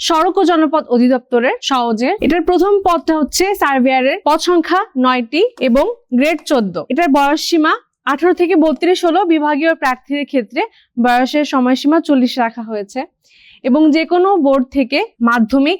সড়ক ও জনপথ অধিদপ্তরের সহজে। এটার প্রথম পদটা হচ্ছে সার্ভেয়ারের, পদ সংখ্যা 9টি এবং গ্রেড 14। এটার বয়স সীমা 18 থেকে 32 হলো। বিভাগীয় প্রার্থীদের ক্ষেত্রে বয়সের সময়সীমা 40 রাখা হয়েছে এবং যে কোনো বোর্ড থেকে মাধ্যমিক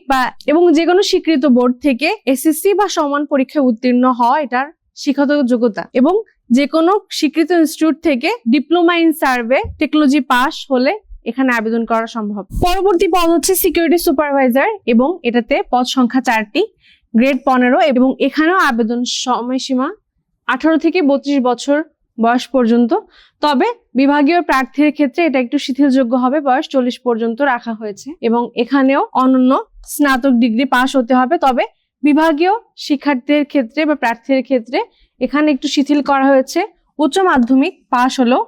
এবং যে কোনো স্বীকৃত বোর্ড থেকে এসএসসি বা সমান পরীক্ষায় উত্তীর্ণ হওয়া এটার শিক্ষাগত যোগ্যতা এবং যে কোনো স্বীকৃত ইনস্টিটিউট থেকে diploma in survey technology pass হলে এখানে আবেদন করা সম্ভব। পরবর্তী পদ হচ্ছে সিকিউরিটি সুপারভাইজার এবং এটাতে পদ সংখ্যা 4টি, গ্রেড 15 এবং এখানেও আবেদন সময়সীমা 18 থেকে 32 বছর বয়স পর্যন্ত। তবে বিভাগীয় প্রার্থীর ক্ষেত্রে এটা একটু শিথিলযোগ্য হবে, বয়স 40 পর্যন্ত রাখা হয়েছে এবং এখানেও অনন্য স্নাতক ডিগ্রি পাস হতে হবে। তবে বিভাগীয় শিক্ষার্থীদের ক্ষেত্রে বা প্রার্থীদের ক্ষেত্রে এখানে একটু শিথিল করা হয়েছে, উচ্চ মাধ্যমিক পাস হলেও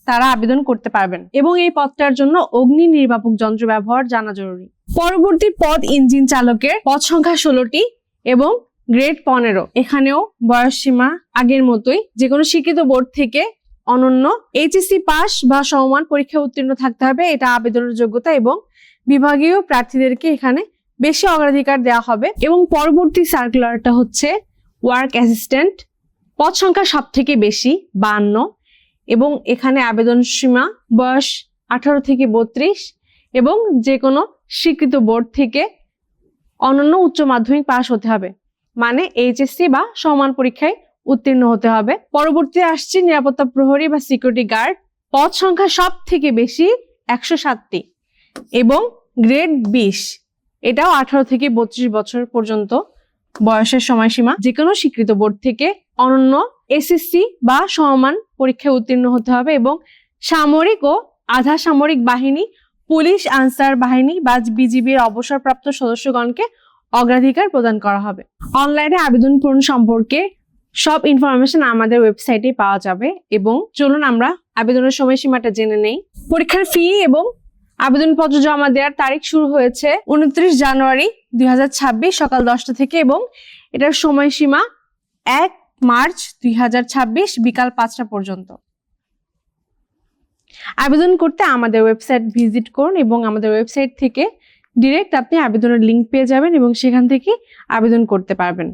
তারা আবেদন করতে পারবেন এবং এই পদটার জন্য অগ্নি নির্বাপক যন্ত্র ব্যবহার জানা জরুরি। পরবর্তী পদ ইঞ্জিন চালকের, পদ সংখ্যা 16টি এবং গ্রেড 15। এখানেও বয়স সীমা আগের মতোই, যে কোনো স্বীকৃত বোর্ড থেকে অনন্য এইচএসসি পাস বা সমমান পরীক্ষায় উত্তীর্ণ থাকতে হবে, এটা আবেদনের যোগ্যতা এবং বিভাগীয় প্রার্থীদেরকে এখানে বেশি অগ্রাধিকার দেওয়া হবে। এবং পরবর্তী সার্কুলারটা হচ্ছে ওয়ার্ক অ্যাসিস্ট্যান্ট, পদ সংখ্যা সব থেকে বেশি 52 এবং এখানে আবেদন সীমা বয়স 18 থেকে 32 এবং যে কোনো স্বীকৃত বোর্ড থেকে অনন্য উচ্চ মাধ্যমিক পাস হতে হবে, মানে এইচএসসি বা সমান পরীক্ষায় উত্তীর্ণ হতে হবে। পরবর্তী আসছে নিরাপত্তা প্রহরী বা সিকিউরিটি গার্ড, পদ সংখ্যা সব থেকে বেশি 107টি এবং গ্রেড 20। এটাও 18 থেকে 32 বছর পর্যন্ত বয়সের সময়সীমা। যে কোনো স্বীকৃত বোর্ড থেকে অনন্য এসএসসি বা সমমান পরীক্ষায় উত্তীর্ণ হতে হবে এবং সামরিক ও আধা সামরিক বাহিনী, পুলিশ, আনসার বাহিনী বা বিজিবির অবসরপ্রাপ্ত সদস্যগণকে অগ্রাধিকার প্রদান করা হবে। অনলাইনে আবেদন পূরণ সম্পর্কে সব ইনফরমেশন আমাদের ওয়েবসাইটে পাওয়া যাবে এবং চলুন আমরা আবেদনের সময়সীমাটা জেনে নেই। পরীক্ষার ফি এবং আবেদনপত্র জমা দেওয়ার তারিখ শুরু হয়েছে 29 জানুয়ারি 2026 সকাল 10টা থেকে এবং এটার সময়সীমা 1 মার্চ 2026 বিকাল 5টা পর্যন্ত। আবেদন করতে আমাদের ওয়েবসাইট ভিজিট করুন এবং আমাদের ওয়েবসাইট থেকে ডিরেক্ট আপনি আবেদনের লিংক পেয়ে যাবেন এবং সেখান থেকে আবেদন করতে পারবেন।